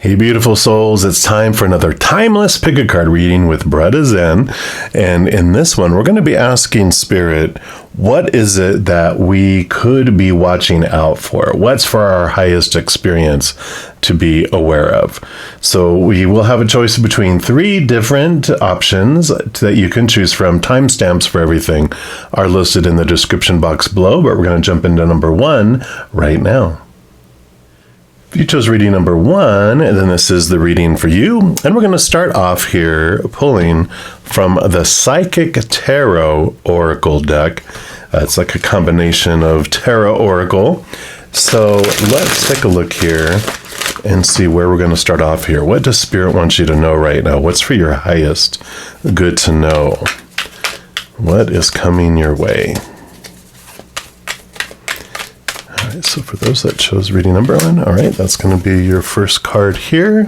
Hey, beautiful souls, it's time for another timeless pick a card reading with bruddaZen. And in this one, we're going to be asking Spirit, what is it that we could be watching out for? What's for our highest experience to be aware of? So we will have a choice between 3 different options that you can choose from. Timestamps for everything are listed in the description box below, but we're going to jump into number 1 right now. If you chose reading number 1, then this is the reading for you. And we're going to start off here pulling from the Psychic Tarot Oracle deck. It's like a combination of Tarot Oracle. So let's take a look here and see where we're going to start off here. What does Spirit want you to know right now? What's for your highest good to know? What is coming your way? So for those that chose reading number 1, all right, that's going to be your first card here.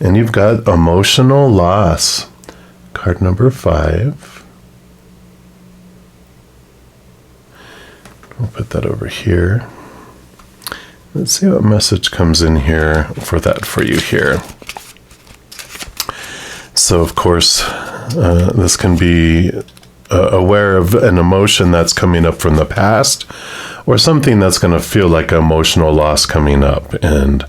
And you've got emotional loss. Card number 5. We'll put that over here. Let's see what message comes in here for you here. So of course, this can be aware of an emotion that's coming up from the past, or something that's going to feel like emotional loss coming up. And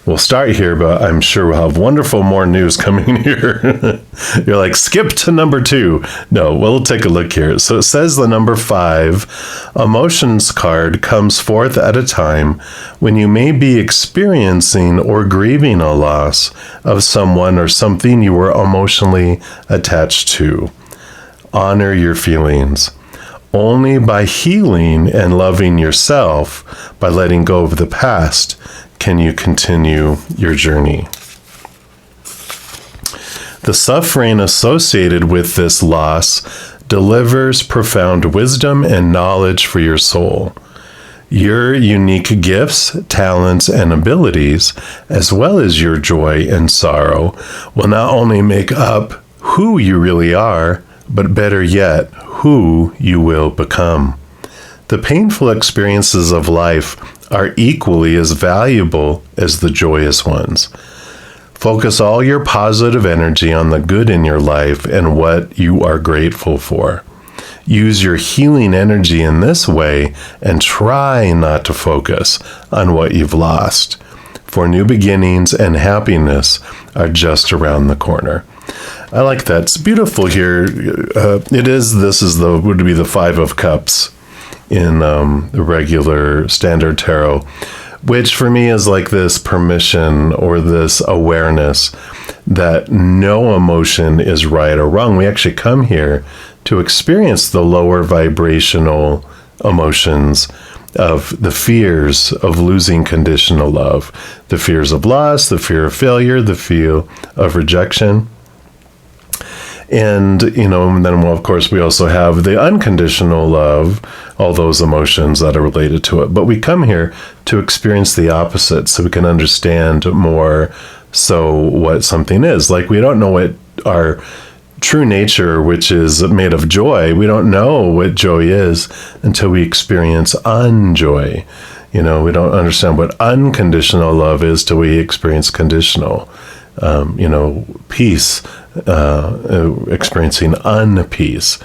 we'll start here, but I'm sure we'll have wonderful more news coming here. You're like, skip to number 2. No, we'll take a look here. So it says the number 5, emotions card comes forth at a time when you may be experiencing or grieving a loss of someone or something you were emotionally attached to. Honor your feelings. Only by healing and loving yourself, by letting go of the past, can you continue your journey. The suffering associated with this loss delivers profound wisdom and knowledge for your soul. Your unique gifts, talents, and abilities, as well as your joy and sorrow, will not only make up who you really are, but better yet, who you will become. The painful experiences of life are equally as valuable as the joyous ones. Focus all your positive energy on the good in your life and what you are grateful for. Use your healing energy in this way and try not to focus on what you've lost, for new beginnings and happiness are just around the corner. I like that. It's beautiful here. This would be the 5 of Cups in the regular standard tarot, which for me is like this permission or this awareness that no emotion is right or wrong. We actually come here to experience the lower vibrational emotions of the fears of losing conditional love, the fears of loss, the fear of failure, the fear of rejection. And, and then, of course, we also have the unconditional love, all those emotions that are related to it. But we come here to experience the opposite so we can understand more so what something is. Like, we don't know what our true nature, which is made of joy. We don't know what joy is until we experience unjoy. We don't understand what unconditional love is till we experience conditional. Peace, experiencing unpeace.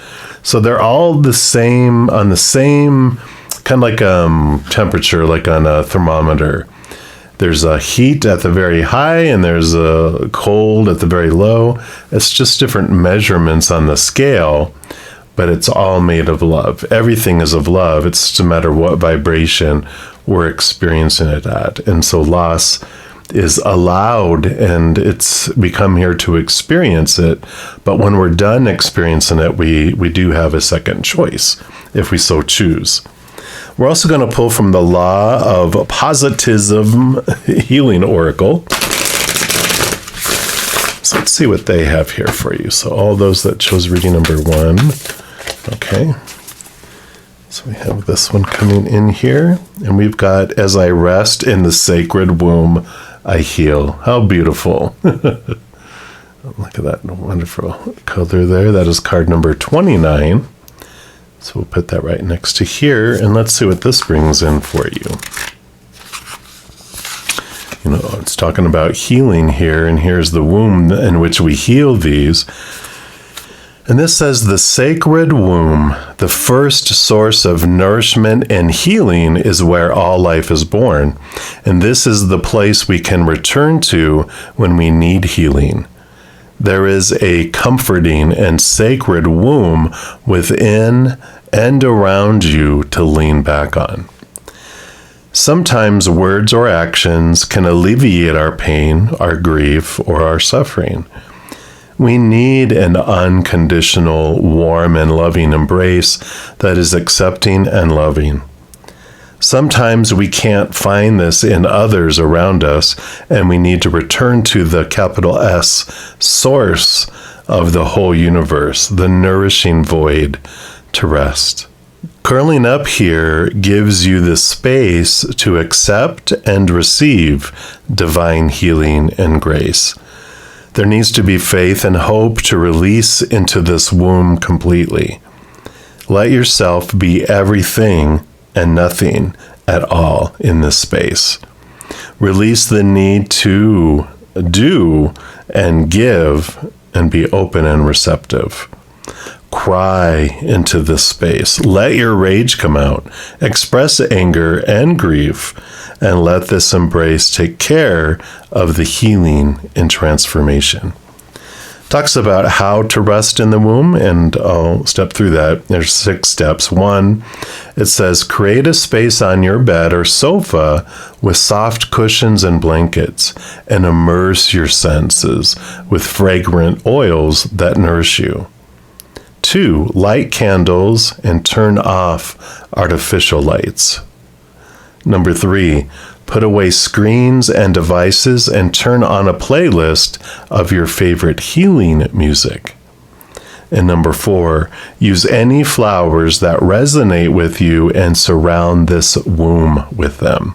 So they're all the same, on the same kind of like temperature, like on a thermometer. There's a heat at the very high and there's a cold at the very low. It's just different measurements on the scale, but it's all made of love. Everything is of love. It's just a matter of what vibration we're experiencing it at. And so loss is allowed, and we come here to experience it. But when we're done experiencing it, we do have a second choice if we so choose. We're also going to pull from the Law of Positivism Healing Oracle. So let's see what they have here for you. So all those that chose reading number 1. Okay. So we have this one coming in here. And we've got, as I rest in the sacred womb, I heal. How beautiful. Look at that wonderful color there. That is card number 29. So we'll put that right next to here. And let's see what this brings in for you. It's talking about healing here, and here's the womb in which we heal these. And this says the sacred womb, the first source of nourishment and healing, is where all life is born. And this is the place we can return to when we need healing. There is a comforting and sacred womb within and around you to lean back on. Sometimes words or actions can alleviate our pain, our grief, or our suffering. We need an unconditional, warm, and loving embrace that is accepting and loving. Sometimes we can't find this in others around us, and we need to return to the capital S source of the whole universe, the nourishing void, to rest. Curling up here gives you the space to accept and receive divine healing and grace. There needs to be faith and hope to release into this womb completely. Let yourself be everything and nothing at all in this space. Release the need to do and give and be open and receptive. Cry into this space. Let your rage come out. Express anger and grief, and let this embrace take care of the healing and transformation. Talks about how to rest in the womb, and I'll step through that. There's 6 steps. 1, it says, create a space on your bed or sofa with soft cushions and blankets, and immerse your senses with fragrant oils that nourish you. 2, light candles and turn off artificial lights. Number 3, put away screens and devices and turn on a playlist of your favorite healing music. And number 4, use any flowers that resonate with you and surround this womb with them.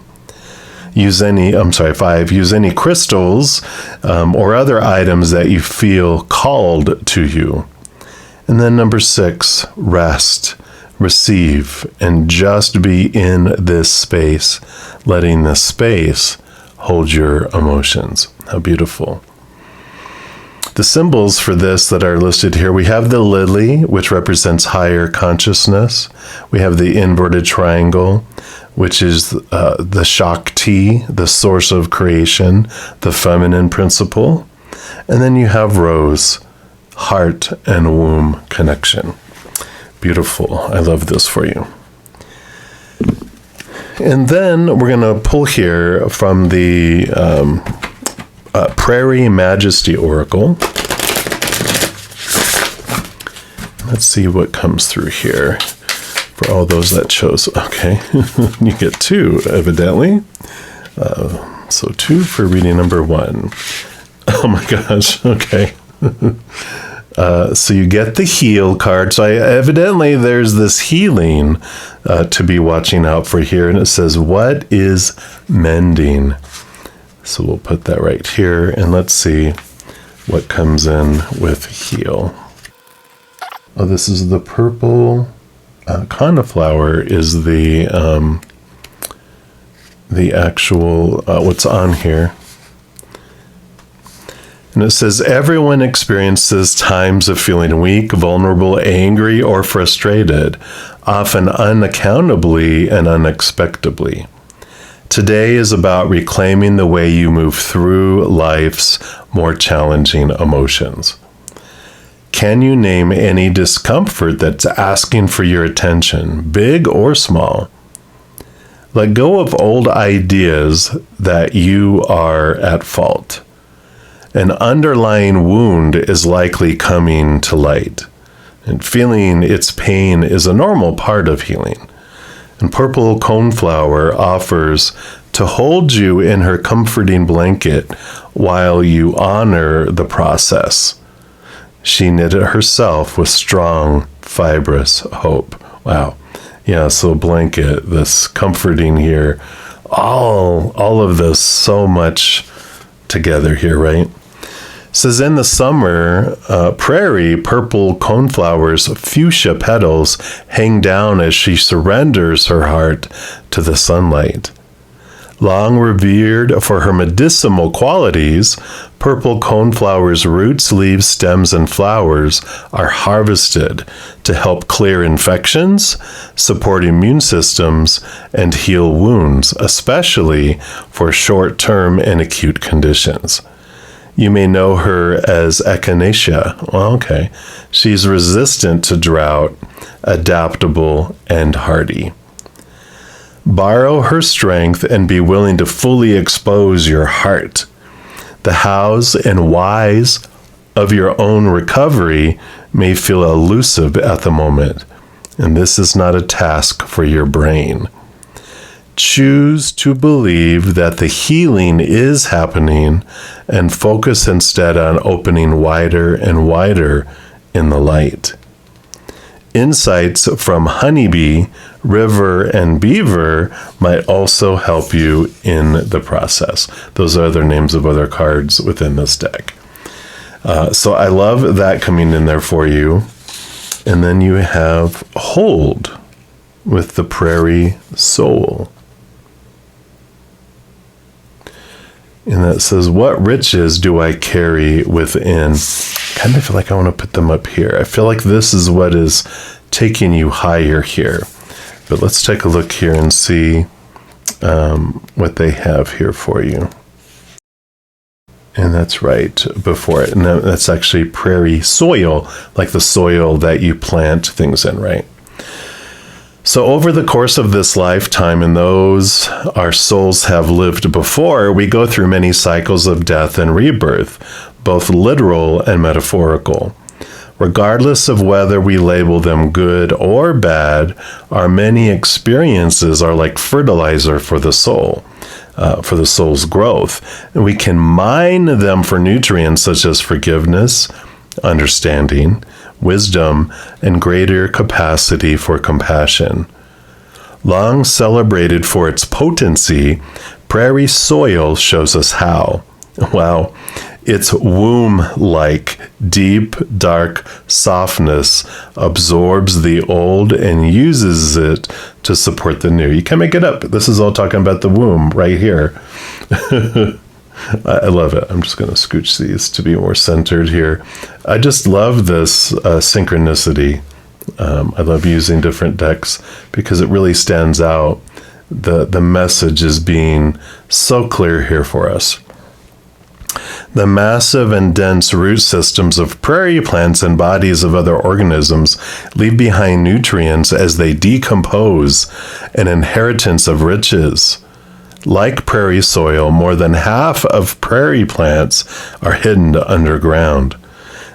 5, use any crystals or other items that you feel called to you. And then number 6, rest, receive, and just be in this space, letting this space hold your emotions. How beautiful. The symbols for this that are listed here, we have the lily, which represents higher consciousness. We have the inverted triangle, which is the Shakti, the source of creation, the feminine principle. And then you have rose, heart and womb connection. Beautiful. I love this for you. And then we're going to pull here from the Prairie Majesty Oracle. Let's see what comes through here for all those that chose. Okay, you get 2, evidently. So 2 for reading number 1. Oh my gosh, okay. So you get the heal card. So evidently there's this healing to be watching out for here. And it says, what is mending? So we'll put that right here. And let's see what comes in with heal. Oh, this is the purple coniflower is the actual what's on here. And it says, everyone experiences times of feeling weak, vulnerable, angry, or frustrated, often unaccountably and unexpectedly. Today is about reclaiming the way you move through life's more challenging emotions. Can you name any discomfort that's asking for your attention, big or small? Let go of old ideas that you are at fault. An underlying wound is likely coming to light, and feeling its pain is a normal part of healing. And purple coneflower offers to hold you in her comforting blanket while you honor the process. She knit it herself with strong, fibrous hope. Wow. Yeah, so blanket, this comforting here, all of this so much together here, right? It says in the summer, prairie purple coneflower's fuchsia petals hang down as she surrenders her heart to the sunlight. Long revered for her medicinal qualities, purple coneflower's roots, leaves, stems, and flowers are harvested to help clear infections, support immune systems, and heal wounds, especially for short-term and acute conditions. You may know her as echinacea. Well, okay. She's resistant to drought, adaptable, and hardy. Borrow her strength and be willing to fully expose your heart. The hows and whys of your own recovery may feel elusive at the moment, and this is not a task for your brain. Choose to believe that the healing is happening and focus instead on opening wider and wider in the light. Insights from honeybee, river, and beaver might also help you in the process. Those are other names of other cards within this deck. So I love that coming in there for you. And then you have Hold with the Prairie Soul. And that says, what riches do I carry within? Kind of feel like I want to put them up here. I feel like this is what is taking you higher here. But let's take a look here and see what they have here for you. And that's right before it. And that's actually prairie soil, like the soil that you plant things in, right? So over the course of this lifetime, and those our souls have lived before, we go through many cycles of death and rebirth, both literal and metaphorical. Regardless of whether we label them good or bad, our many experiences are like fertilizer for the soul, for the soul's growth. And we can mine them for nutrients such as forgiveness, understanding, wisdom, and greater capacity for compassion. Long celebrated for its potency, prairie soil shows us how. Wow. Its womb-like, deep, dark softness absorbs the old and uses it to support the new. You can't make it up. This is all talking about the womb right here. I love it. I'm just going to scooch these to be more centered here. I just love this synchronicity. I love using different decks because it really stands out. The message is being so clear here for us. The massive and dense root systems of prairie plants and bodies of other organisms leave behind nutrients as they decompose, an inheritance of riches. Like prairie soil, more than half of prairie plants are hidden underground.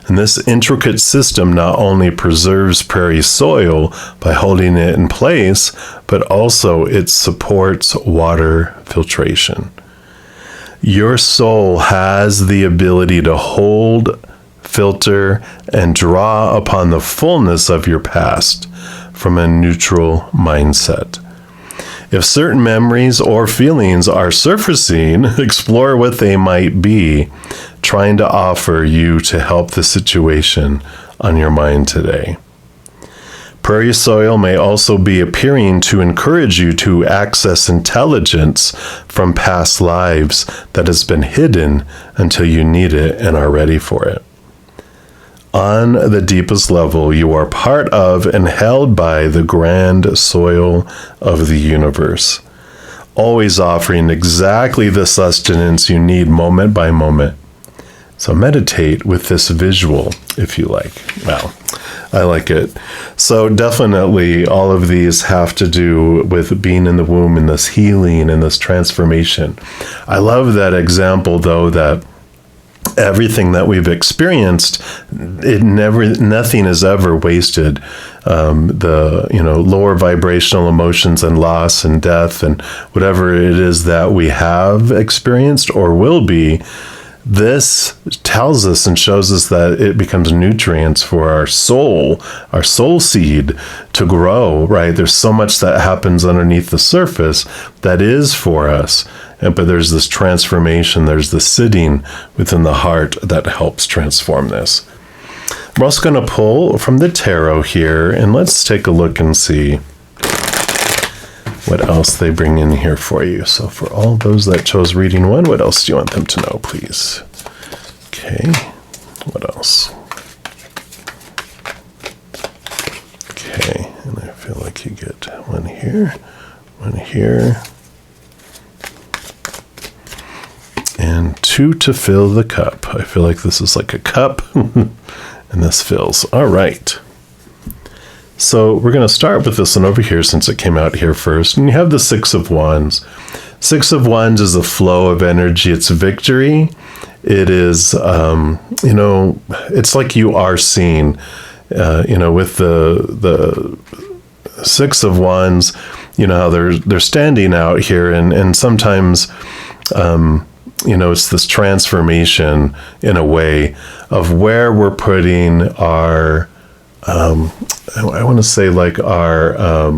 And this intricate system not only preserves prairie soil by holding it in place, but also it supports water filtration. Your soul has the ability to hold, filter, and draw upon the fullness of your past from a neutral mindset. If certain memories or feelings are surfacing, explore what they might be, trying to offer you to help the situation on your mind today. Prairie soil may also be appearing to encourage you to access intelligence from past lives that has been hidden until you need it and are ready for it. On the deepest level, you are part of and held by the grand soil of the universe, always offering exactly the sustenance you need moment by moment. So meditate with this visual, if you like. Wow, I like it. So definitely all of these have to do with being in the womb and this healing and this transformation. I love that example, though, that everything that we've experienced, nothing is ever wasted. The lower vibrational emotions and loss and death and whatever it is that we have experienced or will be, this tells us and shows us that it becomes nutrients for our soul seed to grow, right? There's so much that happens underneath the surface that is for us. But there's this transformation, there's the sitting within the heart that helps transform this. We're also going to pull from the tarot here, and let's take a look and see. what else they bring in here for you. So for all those that chose reading 1, what else do you want them to know, please? Okay, what else? Okay, and I feel like you get one here, and 2 to fill the cup. I feel like this is like a cup, and this fills. All right. So we're going to start with this one over here since it came out here first. And you have the 6 of Wands. 6 of Wands is a flow of energy. It's victory. It is, it's like you are seen. With the 6 of Wands, how they're standing out here, and sometimes, it's this transformation in a way of where we're putting our, I want to say like our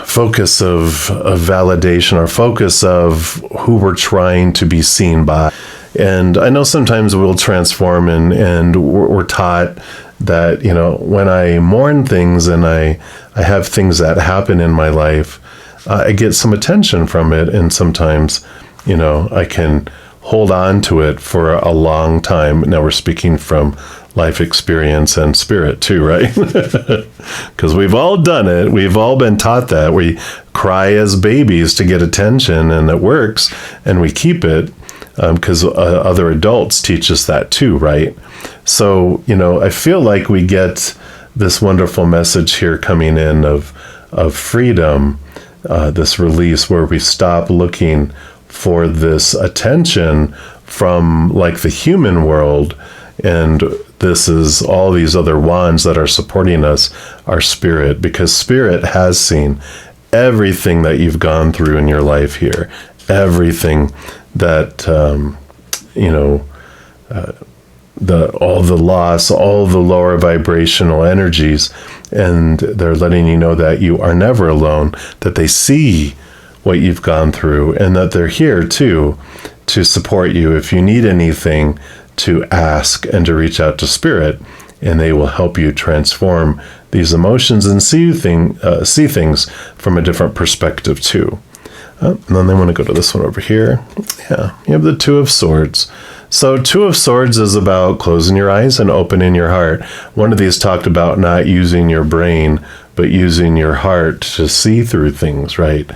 focus of validation, our focus of who we're trying to be seen by. And I know sometimes we'll transform and we're taught that, when I mourn things and I have things that happen in my life, I get some attention from it. And sometimes, I can hold on to it for a long time. Now we're speaking from life experience and spirit too, right? Because we've all done it. We've all been taught that. We cry as babies to get attention, and it works, and we keep it. Because other adults teach us that too, right? So, I feel like we get this wonderful message here coming in of freedom, this release where we stop looking for this attention from like the human world. And this is all these other wands that are supporting us, our spirit, because spirit has seen everything that you've gone through in your life here, everything that, all the loss, all the lower vibrational energies, and they're letting you know that you are never alone, that they see what you've gone through, and that they're here too to support you if you need anything, to ask and to reach out to spirit, and they will help you transform these emotions and see things from a different perspective too. And then they want to go to this one over here. Yeah, you have the 2 of Swords. So 2 of Swords is about closing your eyes and opening your heart. One of these talked about not using your brain, but using your heart to see through things, right?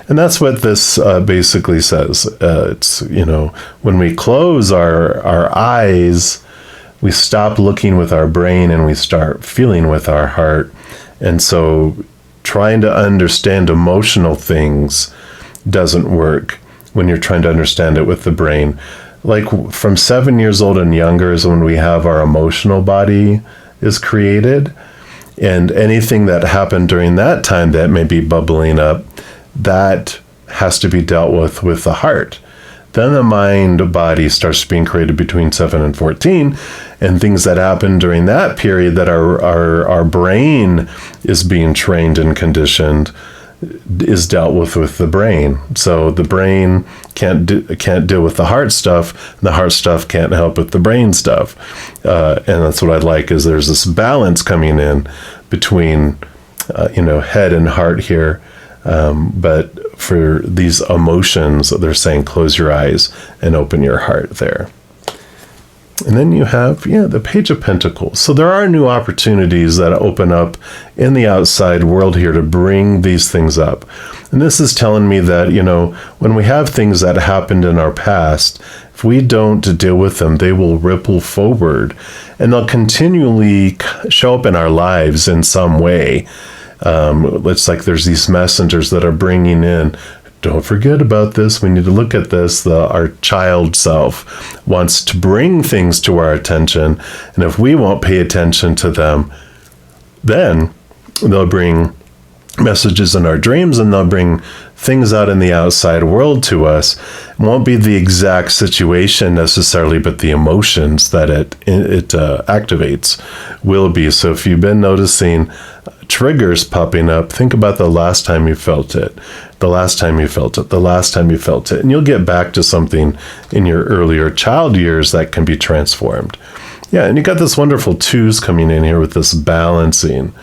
And that's what this basically says. It's, when we close our eyes, we stop looking with our brain and we start feeling with our heart. And so trying to understand emotional things doesn't work when you're trying to understand it with the brain. Like from 7 years old and younger is when we have our emotional body is created. And anything that happened during that time that may be bubbling up, that has to be dealt with the heart. Then the mind body starts being created between 7 and 14, and things that happen during that period that our brain is being trained and conditioned is dealt with the brain. So the brain can't deal with the heart stuff, and the heart stuff can't help with the brain stuff. And that's what I like, is there's this balance coming in between head and heart here. But for these emotions, they're saying close your eyes and open your heart there. And then you have, the Page of Pentacles. So there are new opportunities that open up in the outside world here to bring these things up. And this is telling me that, when we have things that happened in our past, if we don't deal with them, they will ripple forward and they'll continually show up in our lives in some way. It's like there's these messengers that are bringing in, don't forget about this. We need to look at this. Our child self wants to bring things to our attention. And if we won't pay attention to them, then they'll bring messages in our dreams and they'll bring things out in the outside world to us. It won't be the exact situation necessarily, but the emotions that it activates will be. So if you've been noticing triggers popping up, think about the last time you felt it, the last time you felt it, the last time you felt it, and you'll get back to something in your earlier child years that can be transformed. Yeah, and you got this wonderful 2s coming in here with this balancing.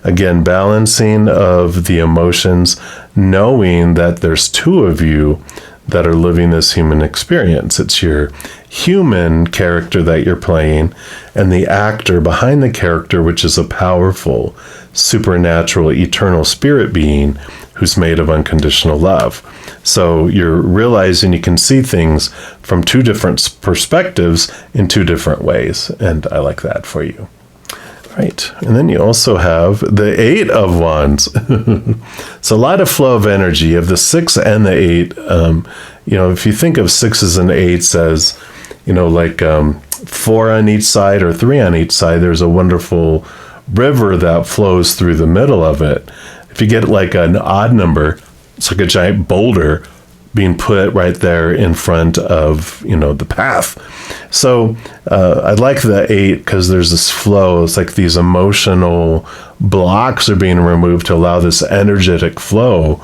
Again, balancing of the emotions, knowing that there's two of you that are living this human experience. It's your human character that you're playing and the actor behind the character, which is a powerful, supernatural, eternal spirit being who's made of unconditional love. So you're realizing you can see things from two different perspectives in two different ways. And I like that for you. Right. And then you also have the 8 of Wands. It's a lot of flow of energy. You have the 6 and the 8. If you think of 6s and 8s as, like 4 on each side or 3 on each side, there's a wonderful river that flows through the middle of it. If you get like an odd number, it's like a giant boulder being put right there in front of, the path. So I like the 8 because there's this flow. It's like these emotional blocks are being removed to allow this energetic flow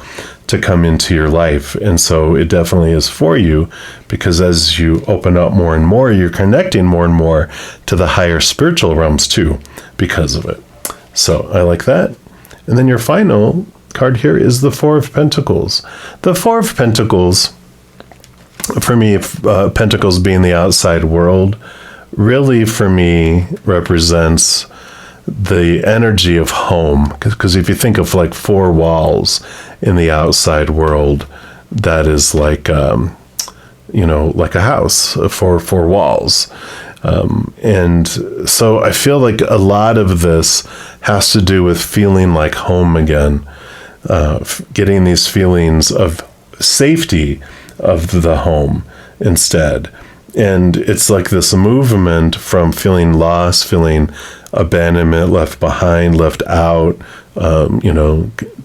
to come into your life. And so it definitely is for you, because as you open up more and more, you're connecting more and more to the higher spiritual realms too, because of it. So I like that. And then your final card here is the 4 of Pentacles. The 4 of Pentacles, for me, Pentacles being the outside world, really for me represents the energy of home. Because if you think of like 4 walls in the outside world, that is like, like a house, 4 walls. And so I feel like a lot of this has to do with feeling like home again, getting these feelings of safety of the home instead. And it's like this movement from feeling lost, feeling abandonment, left behind, left out,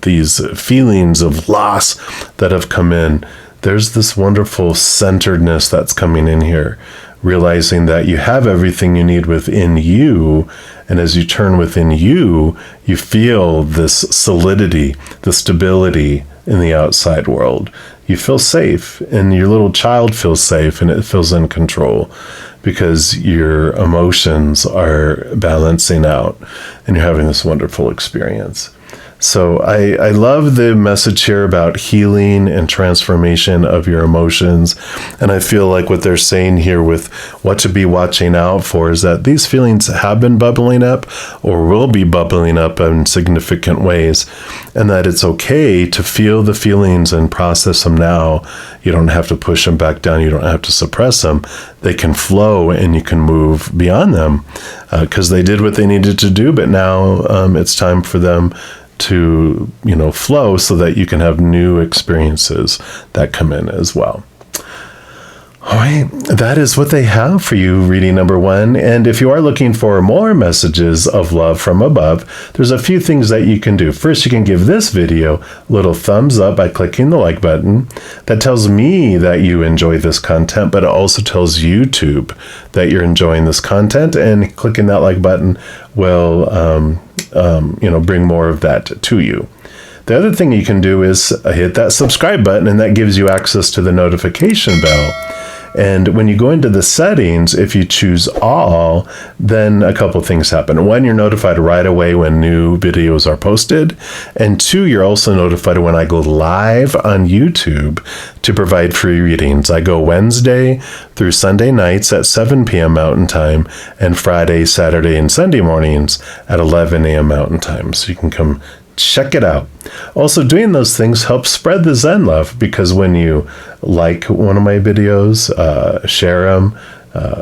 these feelings of loss that have come in. There's this wonderful centeredness that's coming in here, realizing that you have everything you need within you. And as you turn within you, you feel this solidity, the stability in the outside world. You feel safe, and your little child feels safe, and it feels in control because your emotions are balancing out and you're having this wonderful experience. So I love the message here about healing and transformation of your emotions. And I feel like what they're saying here with what to be watching out for is that these feelings have been bubbling up or will be bubbling up in significant ways, and that it's okay to feel the feelings and process them now. You don't have to push them back down. You don't have to suppress them. They can flow and you can move beyond them because they did what they needed to do. But now it's time for them to flow so that you can have new experiences that come in as well. All right, that is what they have for you, reading number 1. And if you are looking for more messages of love from above, there's a few things that you can do. First, you can give this video a little thumbs up by clicking the like button. That tells me that you enjoy this content, but it also tells YouTube that you're enjoying this content, and clicking that like button will bring more of that to you. The other thing you can do is hit that subscribe button, and that gives you access to the notification bell. And when you go into the settings, if you choose all, then a couple things happen. 1, you're notified right away when new videos are posted. And 2, you're also notified when I go live on YouTube to provide free readings. I go Wednesday through Sunday nights at 7 p.m. Mountain Time, and Friday, Saturday, and Sunday mornings at 11 a.m. Mountain Time. So you can come check it out. Also, doing those things helps spread the Zen love, because when you like one of my videos, share them,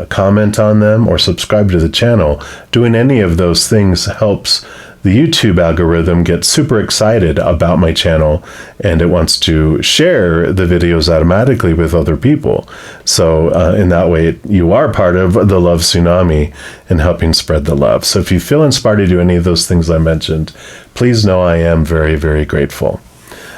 comment on them, or subscribe to the channel, doing any of those things helps the YouTube algorithm get super excited about my channel, and it wants to share the videos automatically with other people. So in that way, you are part of the love tsunami and helping spread the love. So if you feel inspired to do any of those things I mentioned, please know I am very, very grateful.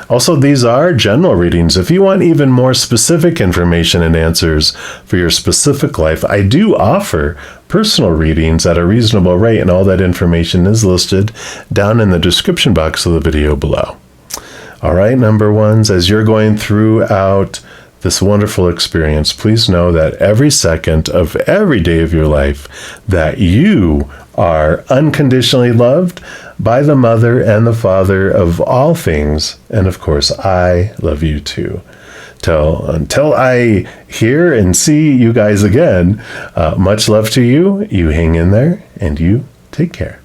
Also, these are general readings. If you want even more specific information and answers for your specific life, I do offer personal readings at a reasonable rate, and all that information is listed down in the description box of the video below. All right, number 1s, as you're going throughout this wonderful experience, please know that every second of every day of your life that you are unconditionally loved by the Mother and the Father of all things. And of course, I love you too. Until I hear and see you guys again, much love to you. You hang in there and you take care.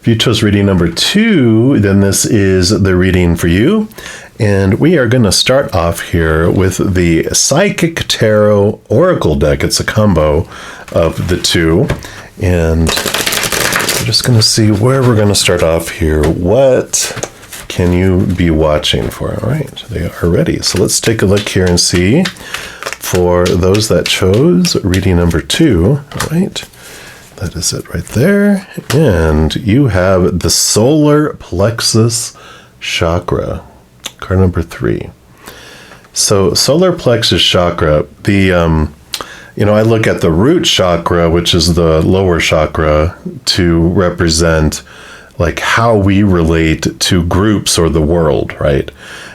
If you chose reading number 2, then this is the reading for you. And we are going to start off here with the Psychic Tarot Oracle deck. It's a combo of the two. And I'm just going to see where we're going to start off here. What can you be watching for? All right, they are ready. So let's take a look here and see for those that chose reading number 2. All right. That is it right there. And you have the solar plexus chakra, card number 3. So solar plexus chakra, I look at the root chakra, which is the lower chakra, to represent like how we relate to groups or the world, right?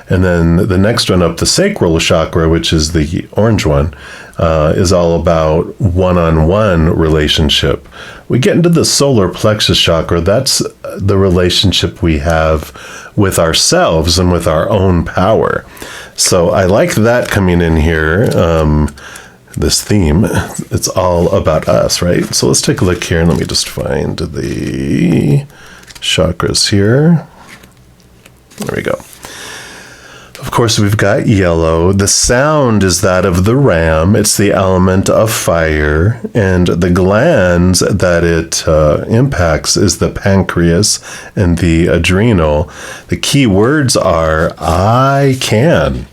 And then the next one up, the sacral chakra, which is the orange one, is all about one-on-one relationship. We get into the solar plexus chakra. That's the relationship we have with ourselves and with our own power. So I like that coming in here. This theme, it's all about us, right? So let's take a look here and let me just find the chakras here. There we go. Of course, we've got yellow. The sound is that of the ram. It's the element of fire. And the glands that it impacts is the pancreas and the adrenal. The key words are, I can.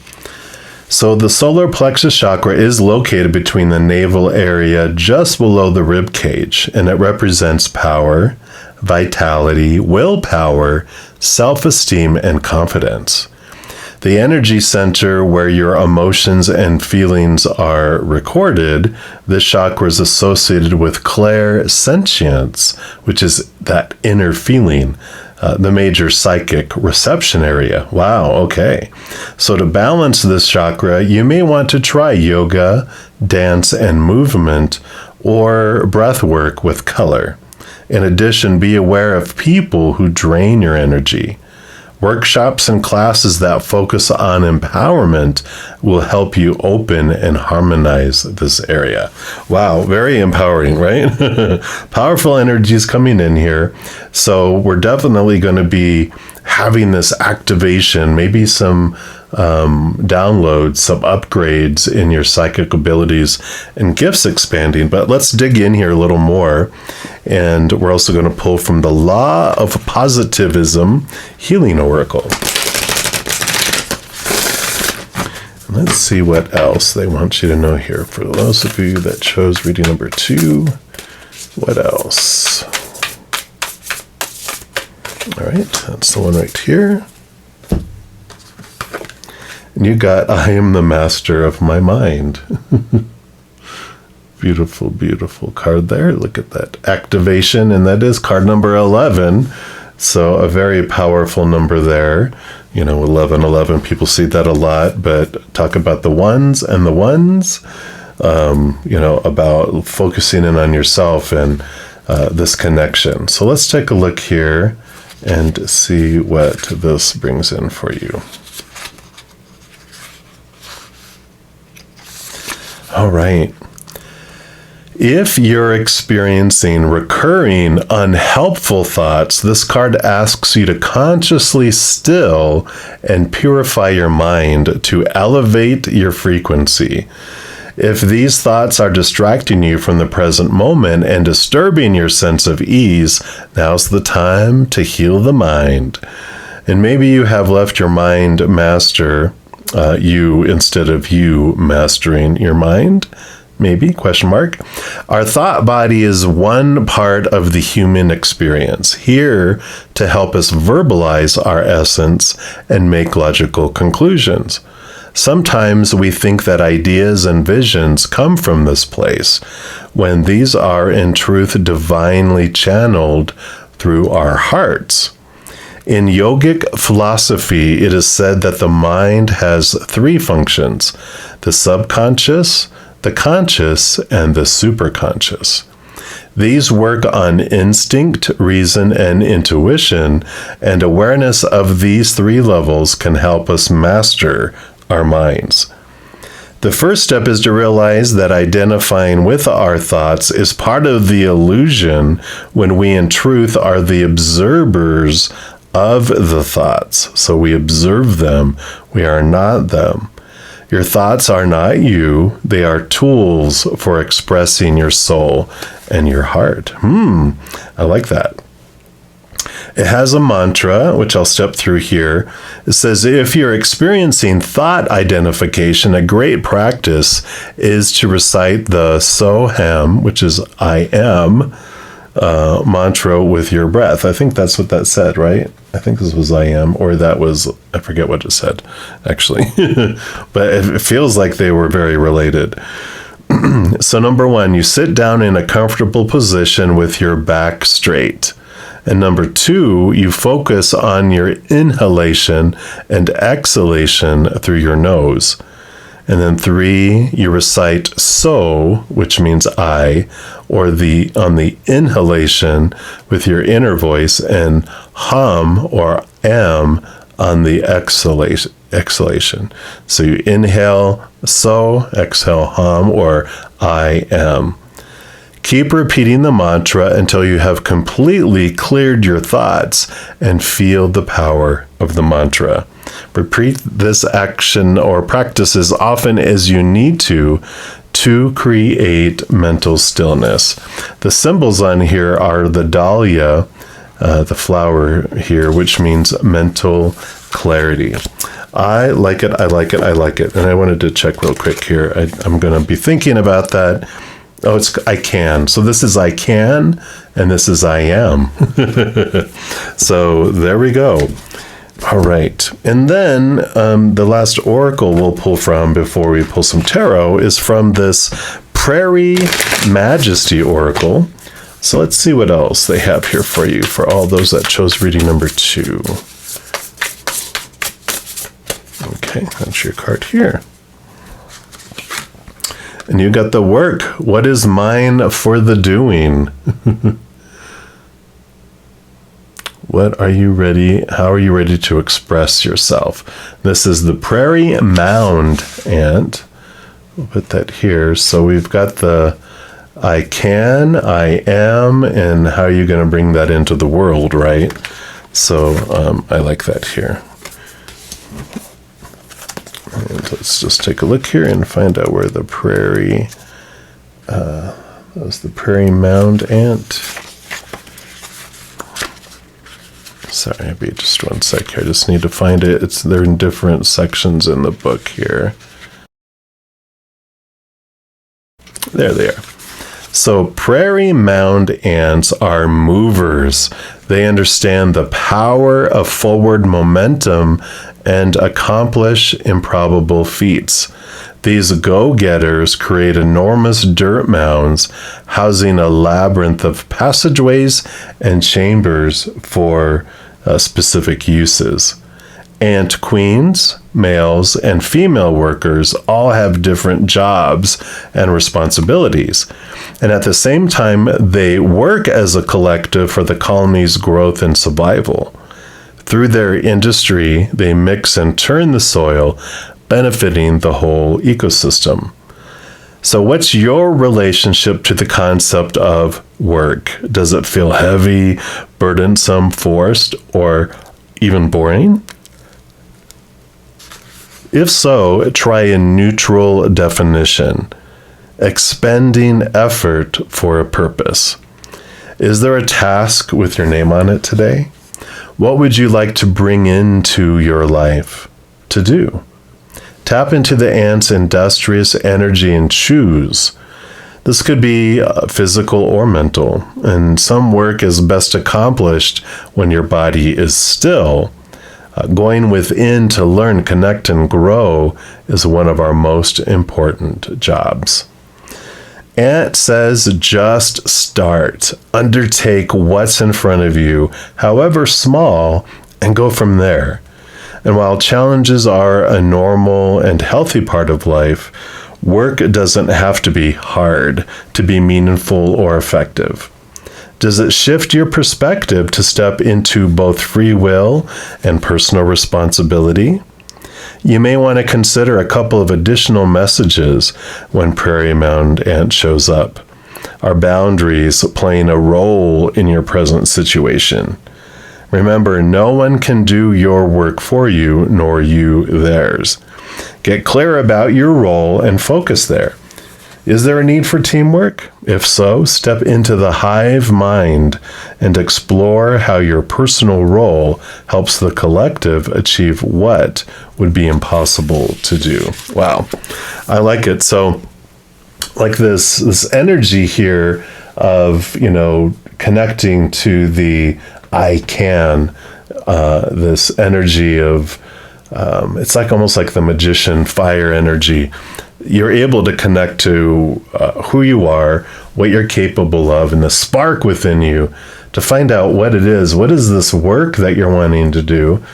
So the solar plexus chakra is located between the navel area just below the rib cage, and it represents power, vitality, willpower, self-esteem, and confidence. The energy center where your emotions and feelings are recorded, this chakra is associated with clairsentience, which is that inner feeling, the major psychic reception area. Wow, okay. So to balance this chakra, you may want to try yoga, dance and movement, or breath work with color. In addition, be aware of people who drain your energy. Workshops and classes that focus on empowerment will help you open and harmonize this area. Wow, very empowering, right? Powerful energies coming in here. So we're definitely going to be having this activation, maybe some downloads, some upgrades in your psychic abilities and gifts expanding. But let's dig in here a little more. And we're also going to pull from the Law of Positivism Healing Oracle. Let's see what else they want you to know here. For those of you that chose reading number 2, what else? All right, that's the one right here. And you got, I am the master of my mind. Beautiful, beautiful card there. Look at that activation, and that is card number 11. So a very powerful number there. 11, people see that a lot, but talk about the ones and the ones, about focusing in on yourself and this connection. So let's take a look here and see what this brings in for you. All right. If you're experiencing recurring unhelpful thoughts, this card asks you to consciously still and purify your mind to elevate your frequency. If these thoughts are distracting you from the present moment and disturbing your sense of ease, now's the time to heal the mind. And maybe you have left your mind master you instead of you mastering your mind. Maybe, question mark. Our thought body is one part of the human experience, here to help us verbalize our essence and make logical conclusions. Sometimes we think that ideas and visions come from this place, when these are in truth divinely channeled through our hearts. In yogic philosophy, it is said that the mind has three functions: the subconscious, the conscious, and the superconscious. These work on instinct, reason, and intuition, and awareness of these three levels can help us master our minds. The first step is to realize that identifying with our thoughts is part of the illusion when we in truth are the observers of the thoughts. So we observe them, we are not them. Your thoughts are not you, they are tools for expressing your soul and your heart. I like that. It has a mantra, which I'll step through here. It says, if you're experiencing thought identification, a great practice is to recite the Soham, which is I am, mantra with your breath. I think that's what that said, right? I think this was I am, or that was, I forget what it said, actually. But it feels like they were very related. So number one, you sit down in a comfortable position with your back straight. And number two, you focus on your inhalation and exhalation through your nose. And then three, you recite so, which means I, or on the inhalation with your inner voice, and hum or am on the exhalation. So you inhale so, exhale hum or I am. Keep repeating the mantra until you have completely cleared your thoughts and feel the power of the mantra. Repeat this action or practice as often as you need to create mental stillness. The symbols on here are the dahlia, the flower here, which means mental clarity. I like it, I like it, I like it. And I wanted to check real quick here. I'm going to be thinking about that. Oh, it's I can. So this is I can, and this is I am. So there we go. All right. And then the last oracle we'll pull from before we pull some tarot is from this Prairie Majesty Oracle. So let's see what else they have here for you, for all those that chose reading number 2. Okay, that's your card here. And you got the work. What is mine for the doing? What are you ready? How are you ready to express yourself? This is the prairie mound ant. We'll put that here. So we've got the I can, I am, and how are you going to bring that into the world, right? So I like that here. And let's just take a look here and find out where the prairie, that was the prairie mound ant. Sorry, I'll be just one sec here. I just need to find it. They're in different sections in the book here. There they are. So prairie mound ants are movers. They understand the power of forward momentum and accomplish improbable feats. These go-getters create enormous dirt mounds housing a labyrinth of passageways and chambers for specific uses. Ant queens, males, and female workers all have different jobs and responsibilities. And at the same time, they work as a collective for the colony's growth and survival. Through their industry, they mix and turn the soil, benefiting the whole ecosystem. So what's your relationship to the concept of work? Does it feel heavy, burdensome, forced, or even boring? If so, try a neutral definition. Expending effort for a purpose. Is there a task with your name on it today? What would you like to bring into your life to do? Tap into the ant's industrious energy and choose. This could be physical or mental, and some work is best accomplished when your body is still. Going within to learn, connect, and grow is one of our most important jobs. Ant says just start. Undertake what's in front of you, however small, and go from there. And while challenges are a normal and healthy part of life, work doesn't have to be hard to be meaningful or effective. Does it shift your perspective to step into both free will and personal responsibility? You may want to consider a couple of additional messages when Prairie Mound Ant shows up. Are boundaries playing a role in your present situation? Remember, no one can do your work for you, nor you theirs. Get clear about your role and focus there. Is there a need for teamwork? If so, step into the hive mind and explore how your personal role helps the collective achieve what would be impossible to do. Wow, I like it. So, like this energy here of, connecting to the I can, this energy of, it's like almost like the magician fire energy. You're able to connect to who you are, what you're capable of, and the spark within you to find out what it is. What is this work that you're wanting to do?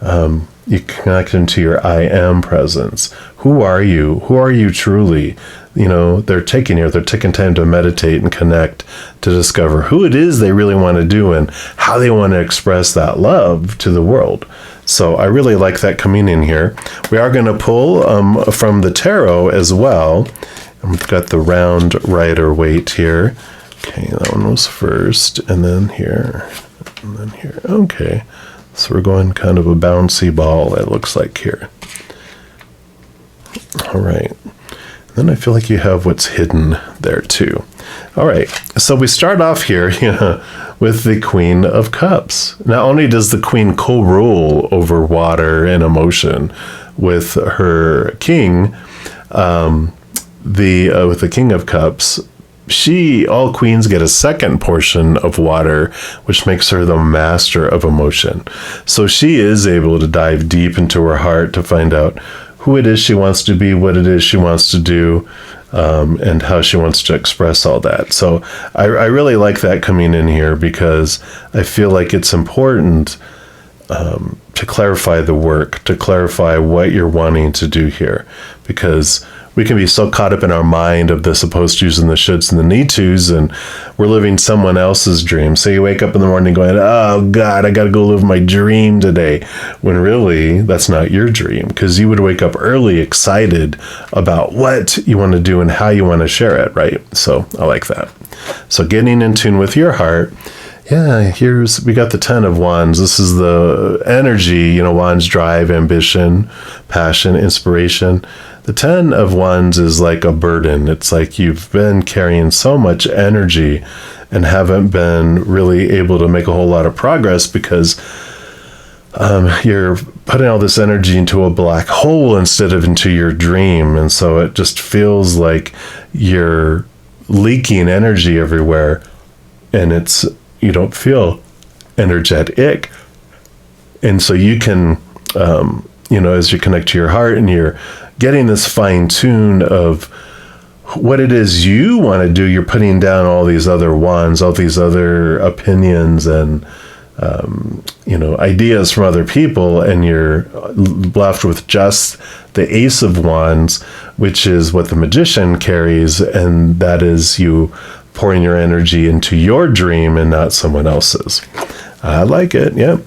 You connect into your I am presence. Who are you? Who are you truly? They're taking time to meditate and connect to discover who it is they really want to do and how they want to express that love to the world. So I really like that coming in here. We are going to pull from the tarot as well. And we've got the round Rider Waite here. Okay, that one was first, and then here, and then here. Okay, so we're going kind of a bouncy ball, it looks like here. All right. Then I feel like you have what's hidden there too. All right, so we start off here with the Queen of Cups. Not only does the Queen co-rule over water and emotion with her king, with the King of Cups, all queens get a second portion of water, which makes her the master of emotion. So she is able to dive deep into her heart to find out who it is she wants to be, what it is she wants to do, and how she wants to express all that. So I really like that coming in here because I feel like it's important to clarify the work, to clarify what you're wanting to do here, because we can be so caught up in our mind of the supposed tos and the shoulds and the need tos, and we're living someone else's dream. So you wake up in the morning going, oh God, I got to go live my dream today. When really, that's not your dream, because you would wake up early excited about what you want to do and how you want to share it, right? So I like that. So getting in tune with your heart. Yeah, we got the 10 of Wands. This is the energy, Wands, drive, ambition, passion, inspiration. The 10 of Wands is like a burden. It's like you've been carrying so much energy and haven't been really able to make a whole lot of progress because you're putting all this energy into a black hole instead of into your dream. And so it just feels like you're leaking energy everywhere, and you don't feel energetic. And so you can, as you connect to your heart and you're getting this fine tune of what it is you want to do, you're putting down all these other wands, all these other opinions and, ideas from other people, and you're left with just the Ace of Wands, which is what the magician carries, and that is you pouring your energy into your dream and not someone else's. I like it. Yep.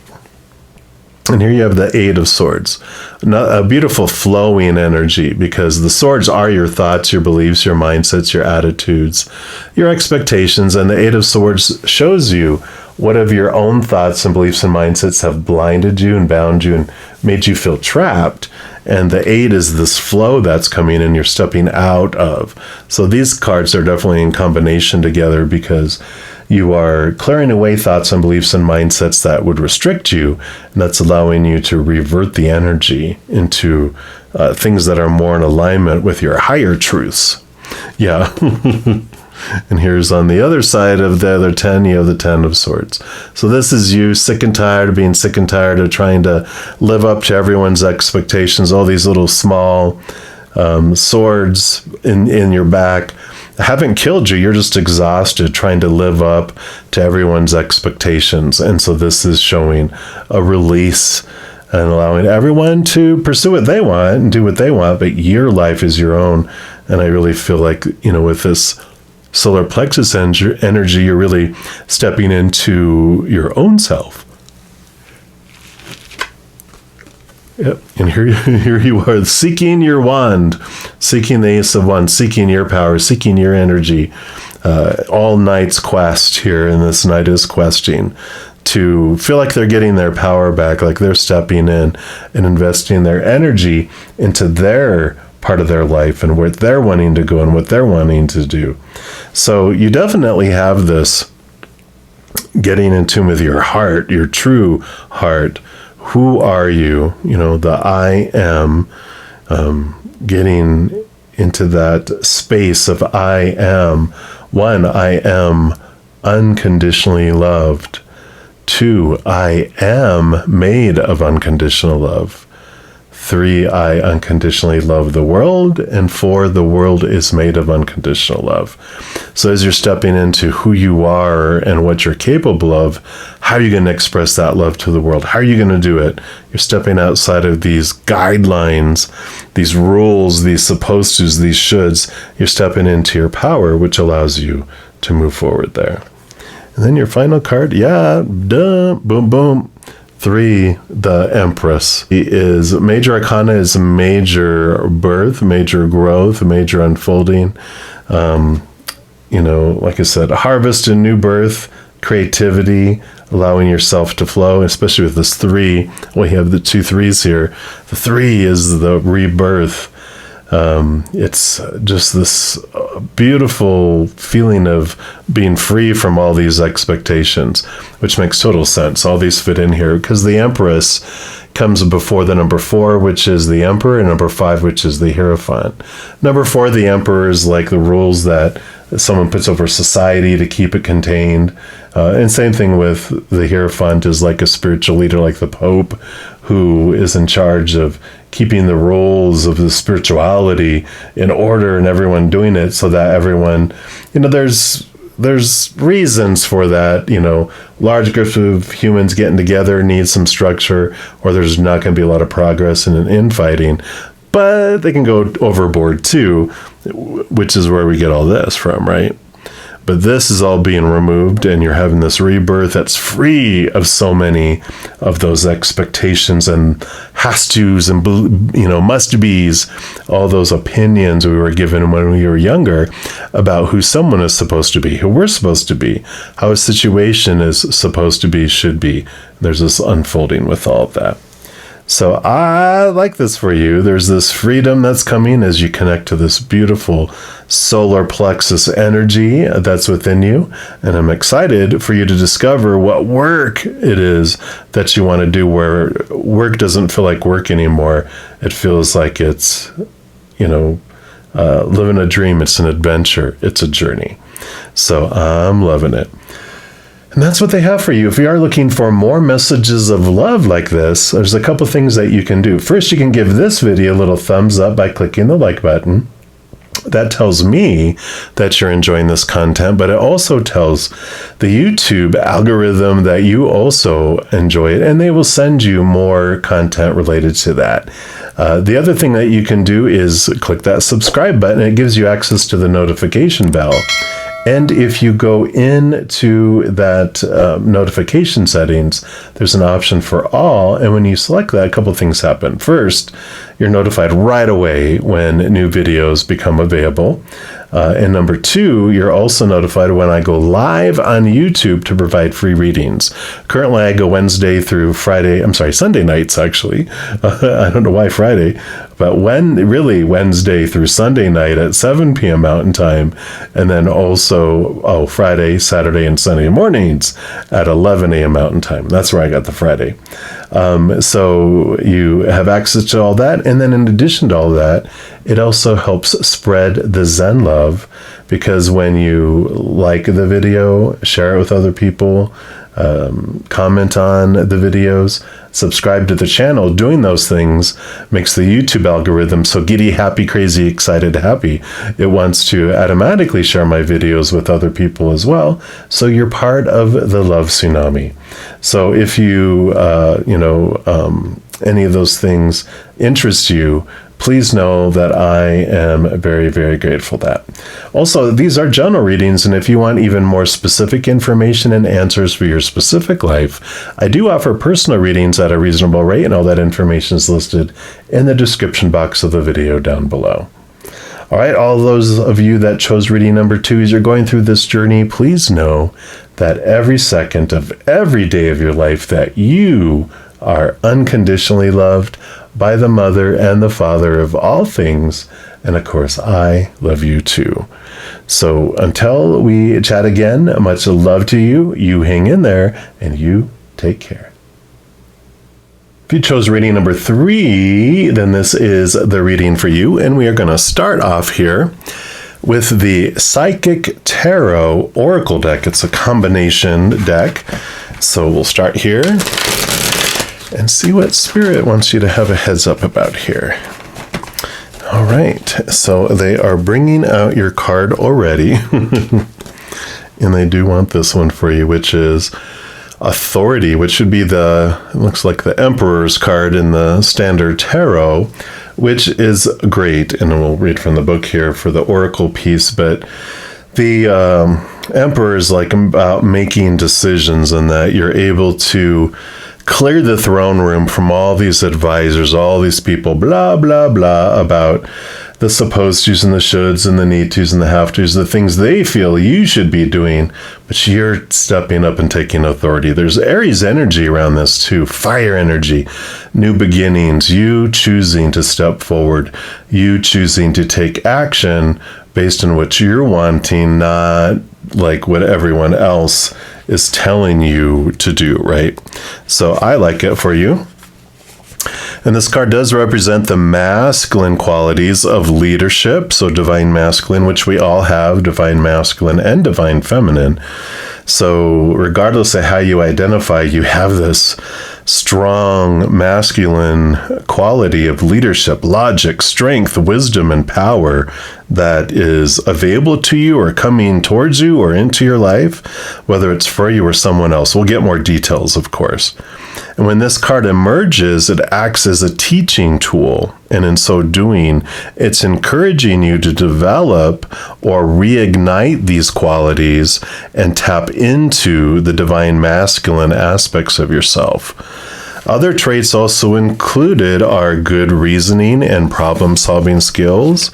And here you have the Eight of Swords, a beautiful flowing energy, because the swords are your thoughts, your beliefs, your mindsets, your attitudes, your expectations. And the Eight of Swords shows you what of your own thoughts and beliefs and mindsets have blinded you and bound you and made you feel trapped. And the 8 is this flow that's coming in, you're stepping out of. So these cards are definitely in combination together because you are clearing away thoughts and beliefs and mindsets that would restrict you, and that's allowing you to revert the energy into things that are more in alignment with your higher truths. Yeah. And here's on the other side of the other 10, you have the 10 of Swords. So this is you sick and tired of being sick and tired of trying to live up to everyone's expectations, all these little small swords in your back haven't killed you. You're just exhausted trying to live up to everyone's expectations. And so this is showing a release and allowing everyone to pursue what they want and do what they want, but your life is your own. And I really feel like, with this solar plexus energy, you're really stepping into your own self. Yep. And here you are, seeking your wand, seeking the Ace of Wands, seeking your power, seeking your energy. All Knight's quest here, and this Knight is questing to feel like they're getting their power back, like they're stepping in and investing their energy into their part of their life and where they're wanting to go and what they're wanting to do. So you definitely have this getting in tune with your heart, your true heart. Who are you? The I am, getting into that space of I am. 1, I am unconditionally loved. 2, I am made of unconditional love. 3, I unconditionally love the world. And 4, the world is made of unconditional love. So as you're stepping into who you are and what you're capable of, how are you going to express that love to the world? How are you going to do it? You're stepping outside of these guidelines, these rules, these supposed tos, these shoulds. You're stepping into your power, which allows you to move forward there. And then your final card, boom, boom. 3, the Empress is major arcana, is major birth, major growth, major unfolding. Like I said, a harvest and new birth, creativity, allowing yourself to flow, especially with this 3. We have the 2 3s here. The 3 is the rebirth. It's just this beautiful feeling of being free from all these expectations, which makes total sense. All these fit in here because the Empress comes before the number 4, which is the Emperor, and number 5, which is the Hierophant. Number 4, the Emperor, is like the rules that someone puts over society to keep it contained. And same thing with the Hierophant, is like a spiritual leader, like the Pope, who is in charge of keeping the rules of the spirituality in order and everyone doing it so that everyone, there's reasons for that. Large groups of humans getting together need some structure, or there's not going to be a lot of progress in infighting. But they can go overboard too, which is where we get all this from, right? But this is all being removed, and you're having this rebirth that's free of so many of those expectations and has tos and, must be's, all those opinions we were given when we were younger about who someone is supposed to be, who we're supposed to be, how a situation is supposed to be, should be. There's this unfolding with all of that. So I like this for you. There's this freedom that's coming as you connect to this beautiful solar plexus energy that's within you. And I'm excited for you to discover what work it is that you want to do, where work doesn't feel like work anymore. It feels like it's, living a dream. It's an adventure. It's a journey. So I'm loving it. And that's what they have for you. If you are looking for more messages of love like this, there's a couple things that you can do. First, you can give this video a little thumbs up by clicking the like button. That tells me that you're enjoying this content, but it also tells the YouTube algorithm that you also enjoy it, and they will send you more content related to that. The other thing that you can do is click that subscribe button. It gives you access to the notification bell. And if you go into that notification settings, there's an option for all. And when you select that, a couple things happen. First, you're notified right away when new videos become available. And number 2, you're also notified when I go live on YouTube to provide free readings. Currently, I go Sunday nights, actually. I don't know why Friday, but Wednesday through Sunday night at 7 p.m. Mountain Time. And then also, Friday, Saturday, and Sunday mornings at 11 a.m. Mountain Time. That's where I got the Friday. So you have access to all that. And then in addition to all that, it also helps spread the Zen love, because when you like the video, share it with other people, comment on the videos, subscribe to the channel. Doing those things makes the YouTube algorithm so giddy, happy, crazy, excited, happy. It wants to automatically share my videos with other people as well. So you're part of the love tsunami. So if you, any of those things interest you, please know that I am very, very grateful for that. Also, these are general readings, and if you want even more specific information and answers for your specific life, I do offer personal readings at a reasonable rate, and all that information is listed in the description box of the video down below. All right, all those of you that chose reading number 2, as you're going through this journey, please know that every second of every day of your life that you are unconditionally loved by the Mother and the Father of all things. And of course, I love you too. So until we chat again, much love to you. You hang in there and you take care. If you chose reading number 3, then this is the reading for you. And we are going to start off here with the Psychic Tarot Oracle deck. It's a combination deck. So we'll start here and see what Spirit wants you to have a heads up about here. All right, so they are bringing out your card already. And they do want this one for you, which is Authority, which should be it looks like the Emperor's card in the standard tarot, which is great. And we'll read from the book here for the Oracle piece, but the Emperor is like about making decisions, and that you're able to clear the throne room from all these advisors, all these people, blah, blah, blah, about the supposed tos and the shoulds and the need tos and the have tos, the things they feel you should be doing, but you're stepping up and taking authority. There's Aries energy around this too, fire energy, new beginnings, you choosing to step forward, you choosing to take action based on what you're wanting, not like what everyone else is telling you to do, right? So I like it for you. And this card does represent the masculine qualities of leadership. So divine masculine, which we all have, divine masculine and divine feminine. So regardless of how you identify, you have this strong masculine quality of leadership, logic, strength, wisdom, and power that is available to you or coming towards you or into your life, whether it's for you or someone else. We'll get more details, of course. And when this card emerges, it acts as a teaching tool. And in so doing, it's encouraging you to develop or reignite these qualities and tap into the divine masculine aspects of yourself. Other traits also included are good reasoning and problem-solving skills,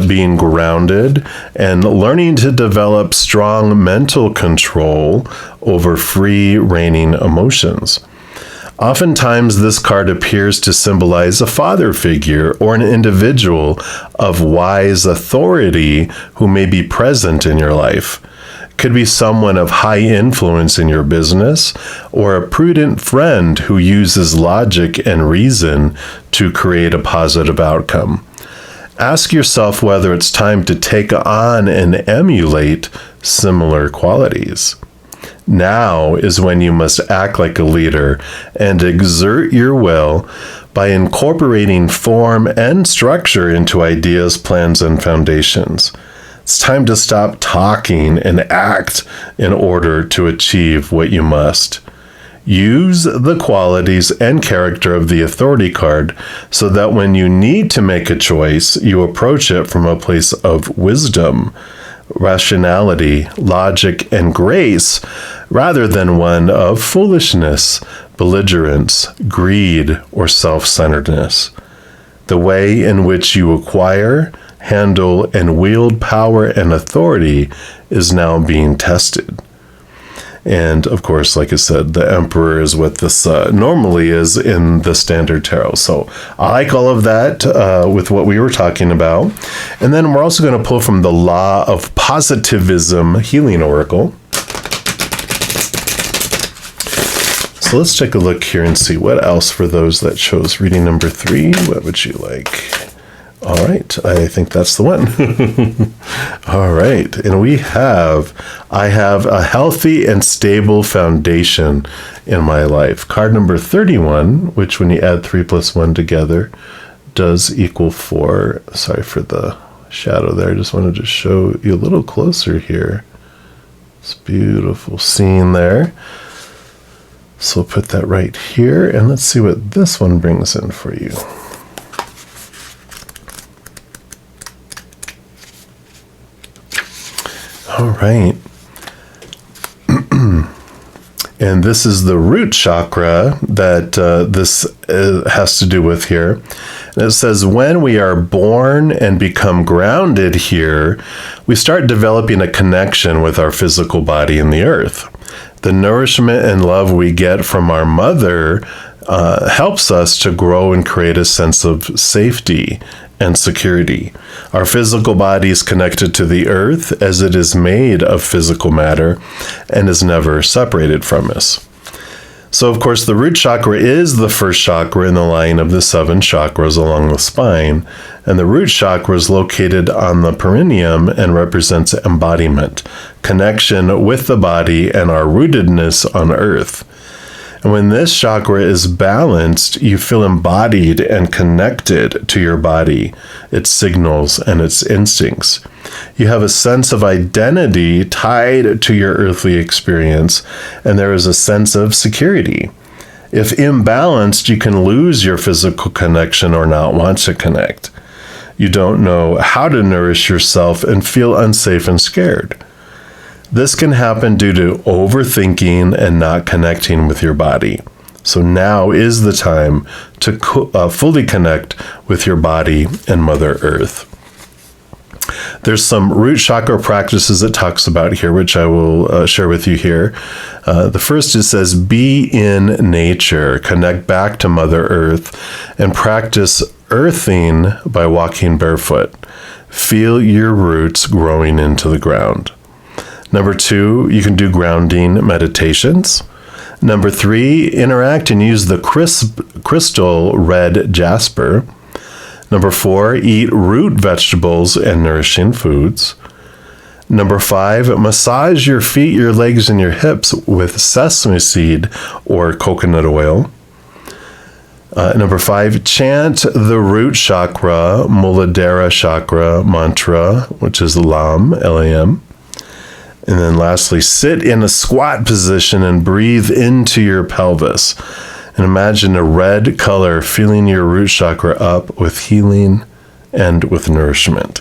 being grounded, and learning to develop strong mental control over free-reigning emotions. Oftentimes, this card appears to symbolize a father figure or an individual of wise authority who may be present in your life. Could be someone of high influence in your business, or a prudent friend who uses logic and reason to create a positive outcome. Ask yourself whether it's time to take on and emulate similar qualities. Now is when you must act like a leader and exert your will by incorporating form and structure into ideas, plans, and foundations. It's time to stop talking and act in order to achieve what you must. Use the qualities and character of the authority card so that when you need to make a choice, you approach it from a place of wisdom, rationality, logic, and grace, rather than one of foolishness, belligerence, greed, or self-centeredness. The way in which you acquire, handle, and wield power and authority is now being tested. And of course, like I said, the Emperor is what this normally is in the standard tarot. So I like all of that with what we were talking about. And then we're also going to pull from the Law of Positivism Healing Oracle. So let's take a look here and see what else for those that chose reading number 3. What would you like? All right, I think that's the one. All right, and I have a healthy and stable foundation in my life. Card number 31, which when you add 3 plus 1 together does equal 4. Sorry for the shadow there. I just wanted to show you a little closer here. It's beautiful scene there. So we'll put that right here, and let's see what this one brings in for you. All right. And this is the root chakra that this has to do with here. And it says, when we are born and become grounded here, we start developing a connection with our physical body and the earth. The nourishment and love we get from our mother helps us to grow and create a sense of safety and security. Our physical body is connected to the earth as it is made of physical matter and is never separated from us. So, of course, the root chakra is the first chakra in the line of the 7 chakras along the spine, and the root chakra is located on the perineum and represents embodiment, connection with the body, and our rootedness on earth. And when this chakra is balanced, you feel embodied and connected to your body, its signals, and its instincts. You have a sense of identity tied to your earthly experience, and there is a sense of security. If imbalanced, you can lose your physical connection or not want to connect. You don't know how to nourish yourself and feel unsafe and scared. This can happen due to overthinking and not connecting with your body. So now is the time to fully connect with your body and Mother Earth. There's some root chakra practices it talks about here, which I will share with you here. The first, it says, be in nature, connect back to Mother Earth, and practice earthing by walking barefoot. Feel your roots growing into the ground. Number 2, you can do grounding meditations. Number 3, interact and use the crystal red jasper. Number 4, eat root vegetables and nourishing foods. Number 5, massage your feet, your legs, and your hips with sesame seed or coconut oil. Number 5, chant the root chakra, Muladhara chakra mantra, which is LAM, L-A-M. And then lastly, sit in a squat position and breathe into your pelvis. And imagine a red color filling your root chakra up with healing and with nourishment.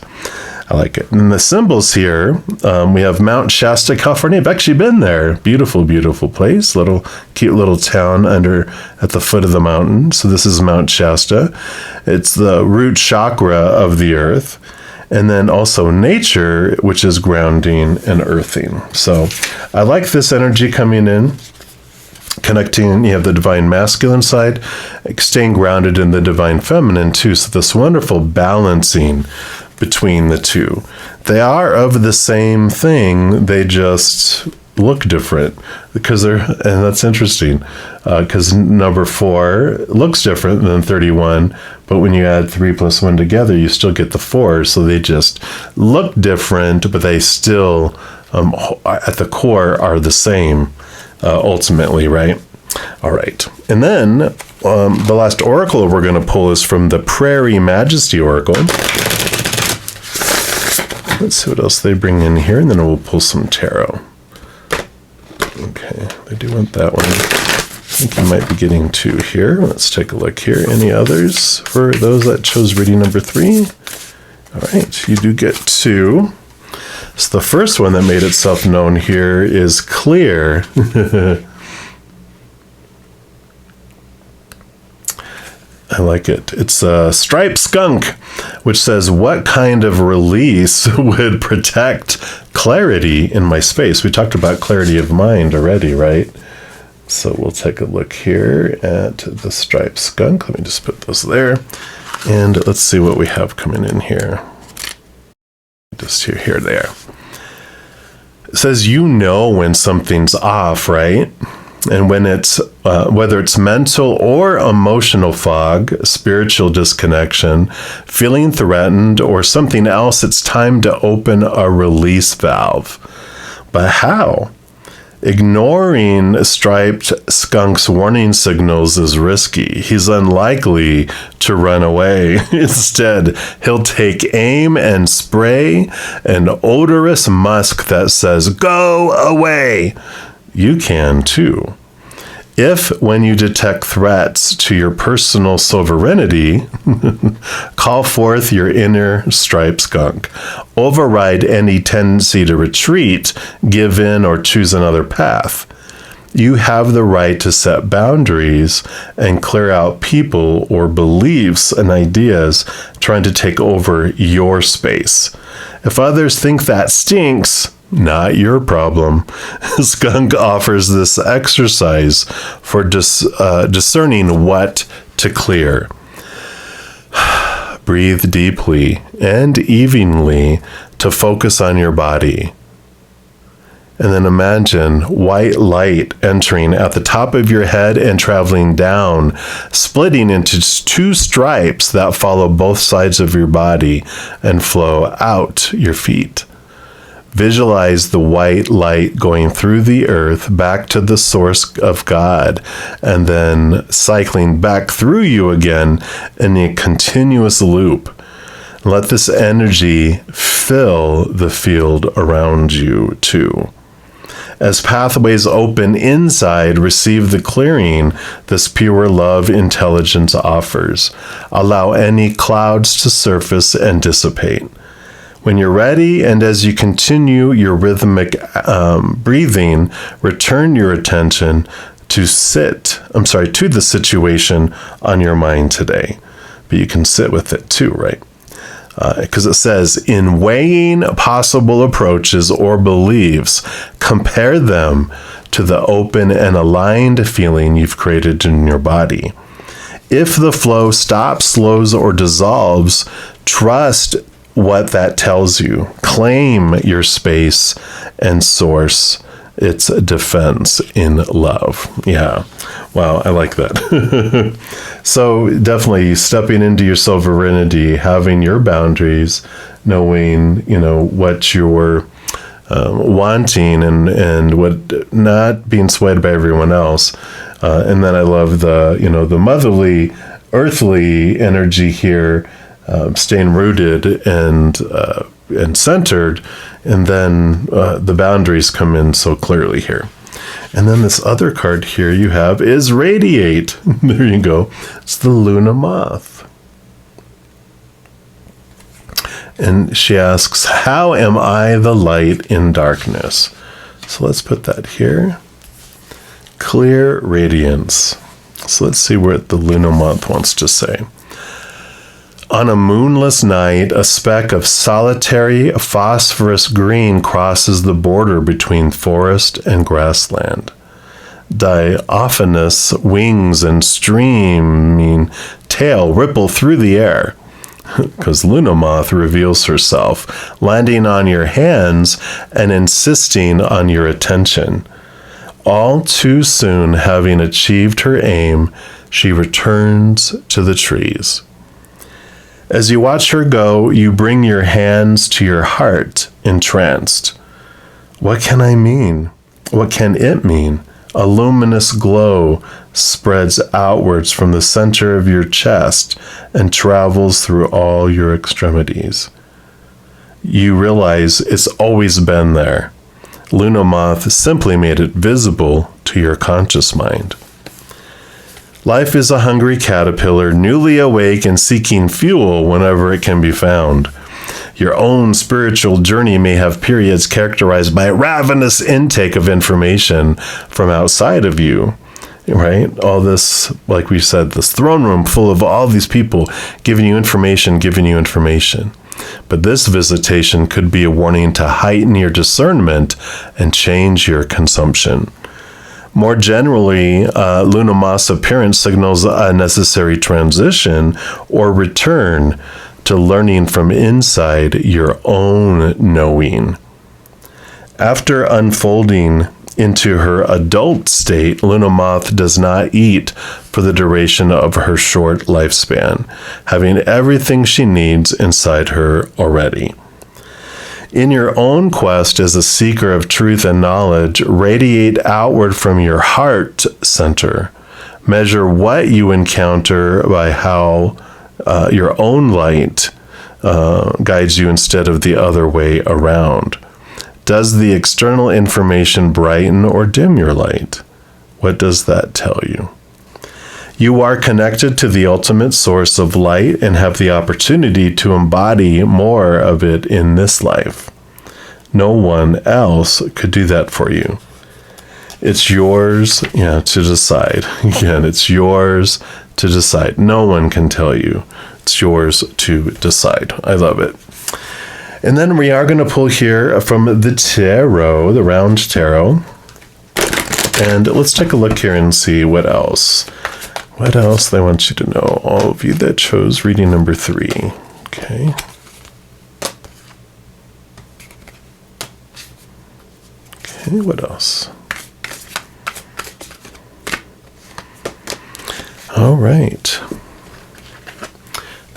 I like it. And the symbols here, we have Mount Shasta, California. I've actually been there. Beautiful, beautiful place. Cute little town at the foot of the mountain. So this is Mount Shasta. It's the root chakra of the earth. And then also nature, which is grounding and earthing. So I like this energy coming in, connecting. You have the divine masculine side, staying grounded in the divine feminine too. So this wonderful balancing between the two. They are of the same thing. They just look different and that's interesting because number 4 looks different than 31, but when you add 3 plus 1 together, you still get the 4. So they just look different, but they still at the core are the same ultimately, right? All right. And then the last oracle we're going to pull is from the Prairie Majesty Oracle. Let's see what else they bring in here, and then we'll pull some tarot. Okay, they do want that one. I think you might be getting 2 here. Let's take a look here. Any others for those that chose reading number 3? All right, you do get 2. So the first one that made itself known here is clear. I like it. It's a striped skunk, which says, what kind of release would protect clarity in my space? We talked about clarity of mind already, right? So we'll take a look here at the striped skunk. Let me just put those there. And let's see what we have coming in here. Just here they are. It says, you know when something's off, right? And when it's whether it's mental or emotional fog, spiritual disconnection, feeling threatened, or something else, it's time to open a release valve. But how? Ignoring striped skunk's warning signals is risky. He's unlikely to run away. Instead, he'll take aim and spray an odorous musk that says, "Go away." You can too. If, when you detect threats to your personal sovereignty, call forth your inner striped skunk, override any tendency to retreat, give in, or choose another path. You have the right to set boundaries and clear out people or beliefs and ideas trying to take over your space. If others think that stinks, not your problem. Skunk offers this exercise for discerning what to clear. Breathe deeply and evenly to focus on your body. And then imagine white light entering at the top of your head and traveling down, splitting into two stripes that follow both sides of your body and flow out your feet. Visualize the white light going through the earth back to the source of God, and then cycling back through you again in a continuous loop. Let this energy fill the field around you too. As pathways open inside, receive the clearing this pure love intelligence offers. Allow any clouds to surface and dissipate. When you're ready, and as you continue your rhythmic breathing, return your attention to the situation on your mind today. But you can sit with it too, right? Because it says, in weighing possible approaches or beliefs, compare them to the open and aligned feeling you've created in your body. If the flow stops, slows, or dissolves, trust what that tells you. Claim your space and source its defense in love. Yeah. Wow, I like that. So definitely stepping into your sovereignty, having your boundaries, knowing, what you're wanting and what, not being swayed by everyone else. And then I love the motherly, earthly energy here, staying rooted and centered, and then the boundaries come in so clearly here. And then this other card here you have is Radiate. There you go. It's the Luna Moth. And she asks, how am I the light in darkness? So let's put that here. Clear radiance. So let's see what the Luna Moth wants to say. On a moonless night, a speck of solitary phosphorus green crosses the border between forest and grassland. Diaphanous wings and streaming tail ripple through the air, because Luna Moth reveals herself, landing on your hands and insisting on your attention. All too soon, having achieved her aim, she returns to the trees. As you watch her go, you bring your hands to your heart, entranced. What can I mean? What can it mean? A luminous glow spreads outwards from the center of your chest and travels through all your extremities. You realize it's always been there. Luna Moth simply made it visible to your conscious mind. Life is a hungry caterpillar, newly awake and seeking fuel whenever it can be found. Your own spiritual journey may have periods characterized by ravenous intake of information from outside of you, right? All this, like we said, this throne room full of all these people giving you information. But this visitation could be a warning to heighten your discernment and change your consumption. More generally, Luna Moth's appearance signals a necessary transition or return to learning from inside your own knowing. After unfolding into her adult state, Luna Moth does not eat for the duration of her short lifespan, having everything she needs inside her already. In your own quest as a seeker of truth and knowledge, radiate outward from your heart center. Measure what you encounter by how your own light guides you instead of the other way around. Does the external information brighten or dim your light? What does that tell you? You are connected to the ultimate source of light and have the opportunity to embody more of it in this life. No one else could do that for you. It's yours, to decide. Again, it's yours to decide. No one can tell you. It's yours to decide. I love it. And then we are going to pull here from the tarot, the round tarot. And let's take a look here and see what else. What else they want you to know, all of you that chose reading number 3. Okay. Okay, what else? All right.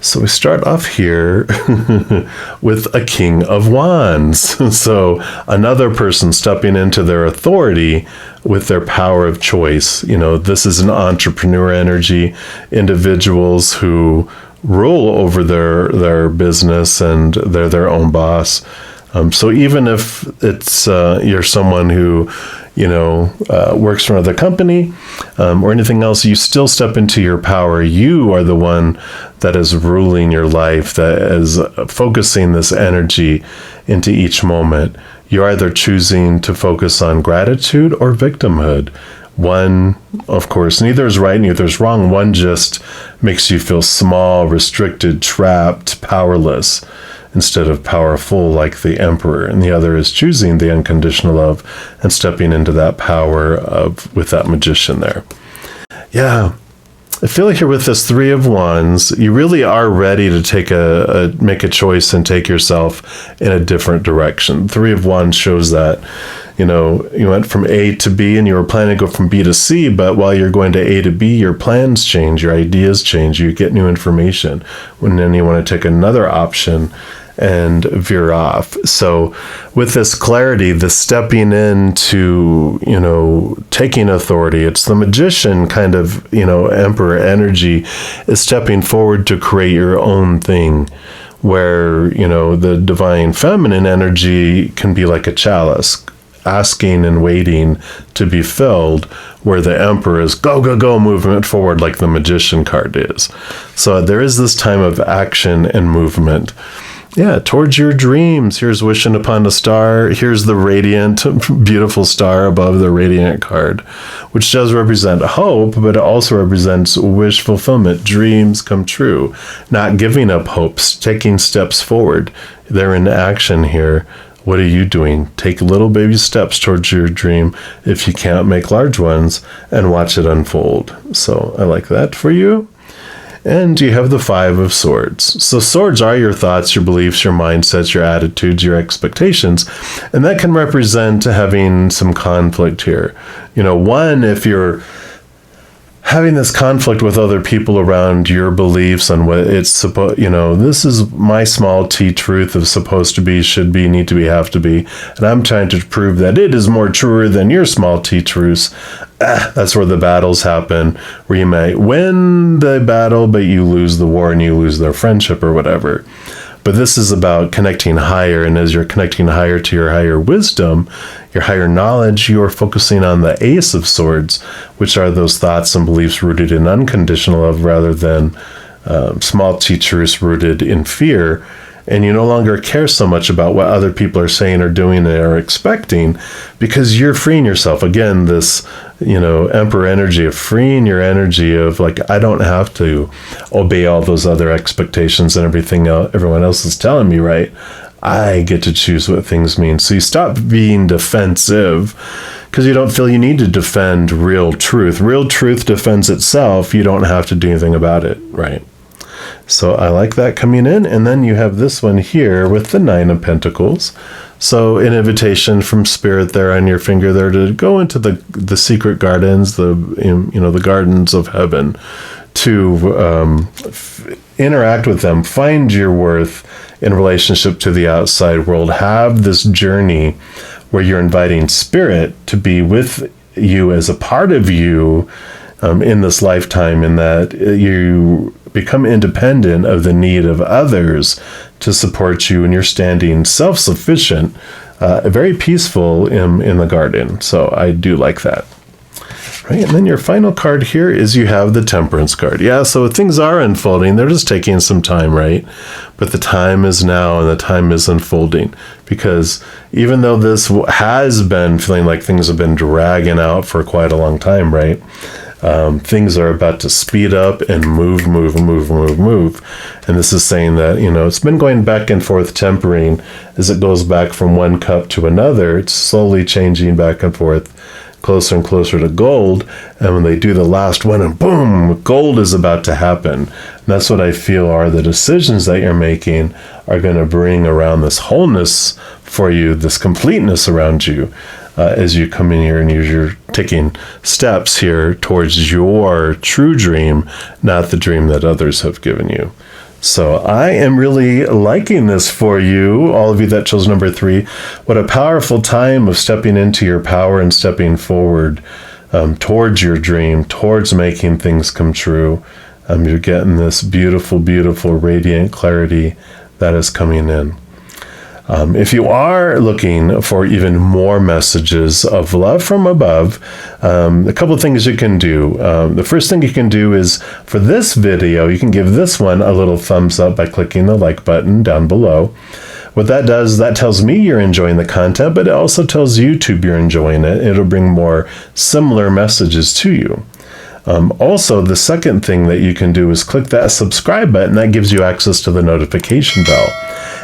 So we start off here with a King of Wands. So another person stepping into their authority with their power of choice. This is an entrepreneur energy, individuals who rule over their business and they're their own boss. So even if it's you're someone who works for another company or anything else, you still step into your power. You are the one that is ruling your life, that is focusing this energy into each moment. You're either choosing to focus on gratitude or victimhood. One, of course, neither is right, neither is wrong. One just makes you feel small, restricted, trapped, powerless, instead of powerful like the Emperor. And the other is choosing the unconditional love and stepping into that power with that magician there. Yeah. I feel like here with this 3 of Wands, you really are ready to make a choice and take yourself in a different direction. 3 of Wands shows that, you went from A to B and you were planning to go from B to C, but while you're going to A to B, your plans change, your ideas change, you get new information. And then you want to take another option and veer off. So with this clarity, the stepping into, taking authority, it's the magician kind of, emperor energy is stepping forward to create your own thing, where, the divine feminine energy can be like a chalice, asking and waiting to be filled, where the emperor is go, go, go, movement forward like the magician card is. So there is this time of action and movement. Yeah, towards your dreams. Here's wishing upon a star. Here's the radiant, beautiful star above the radiant card, which does represent hope, but it also represents wish fulfillment. Dreams come true. Not giving up hopes, taking steps forward. They're in action here. What are you doing? Take little baby steps towards your dream if you can't make large ones, and watch it unfold. So I like that for you. And you have the 5 of Swords. So swords are your thoughts, your beliefs, your mindsets, your attitudes, your expectations. And that can represent having some conflict here. One, if you're having this conflict with other people around your beliefs on what it's supposed, this is my small t truth of supposed to be, should be, need to be, have to be. And I'm trying to prove that it is more truer than your small t truths. That's where the battles happen, where you may win the battle, but you lose the war and you lose their friendship or whatever. But this is about connecting higher, and as you're connecting higher to your higher wisdom, your higher knowledge, you are focusing on the Ace of Swords, which are those thoughts and beliefs rooted in unconditional love rather than small teachers rooted in fear. And you no longer care so much about what other people are saying or doing or expecting, because you're freeing yourself. Again, this, emperor energy of freeing your energy of like, I don't have to obey all those other expectations and everything everyone else is telling me, right? I get to choose what things mean. So you stop being defensive because you don't feel you need to defend real truth. Real truth defends itself. You don't have to do anything about it, right? So I like that coming in. And then you have this one here with the 9 of Pentacles. So an invitation from Spirit there on your finger there to go into the secret gardens, the gardens of heaven, to interact with them, find your worth in relationship to the outside world. Have this journey where you're inviting Spirit to be with you as a part of you in this lifetime, in that you become independent of the need of others to support you, and you're standing self-sufficient, very peaceful in the garden. So I do like that. Right, and then your final card here is you have the Temperance card. Yeah, so things are unfolding. They're just taking some time, right? But the time is now, and the time is unfolding. Because even though this has been feeling like things have been dragging out for quite a long time, right? Things are about to speed up and move. And this is saying that, it's been going back and forth, tempering as it goes back from one cup to another. It's slowly changing back and forth, closer and closer to gold. And when they do the last one, and boom, gold is about to happen. And that's what I feel are the decisions that you're making are going to bring around this wholeness for you, this completeness around you, as you come in here and you're taking steps here towards your true dream, not the dream that others have given you. So I am really liking this for you, all of you that chose number 3. What a powerful time of stepping into your power and stepping forward towards your dream, towards making things come true. You're getting this beautiful, beautiful, radiant clarity that is coming in. If you are looking for even more messages of love from above, a couple of things you can do. The first thing you can do is, for this video, you can give this one a little thumbs up by clicking the like button down below. What that does, that tells me you're enjoying the content, but it also tells YouTube you're enjoying it. It'll bring more similar messages to you. Also, the second thing that you can do is click that subscribe button. That gives you access to the notification bell.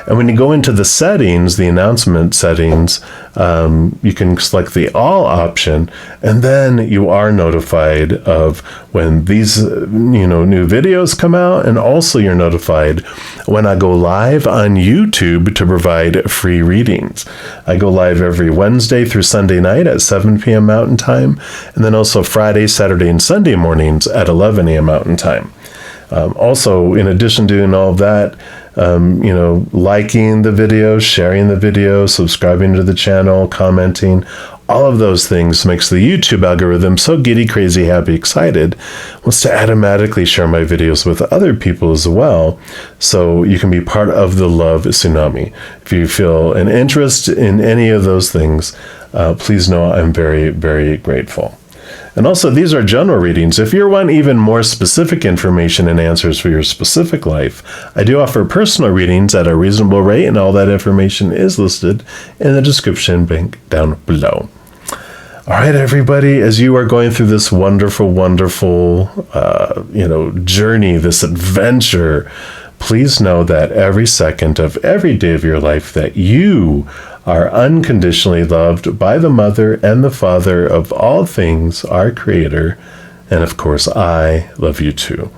And when you go into the settings, the announcement settings, you can select the all option, and then you are notified of when these new videos come out, and also you're notified when I go live on YouTube to provide free readings. I go live every Wednesday through Sunday night at 7 p.m. Mountain Time, and then also Friday, Saturday, and Sunday mornings at 11 a.m. Mountain Time. Also, in addition to doing all of that, liking the video, sharing the video, subscribing to the channel, commenting, all of those things makes the YouTube algorithm so giddy, crazy, happy, excited, wants to automatically share my videos with other people as well, so you can be part of the love tsunami. If you feel an interest in any of those things, please know I'm very, very grateful. And also, these are general readings. If you want even more specific information and answers for your specific life, I do offer personal readings at a reasonable rate, and all that information is listed in the description link down below. All right, everybody, as you are going through this wonderful, wonderful, journey, this adventure, please know that every second of every day of your life that you are unconditionally loved by the Mother and the Father of all things, our Creator, and of course, I love you too.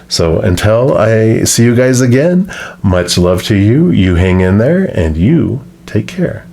So until I see you guys again, much love to you. You hang in there, and you take care.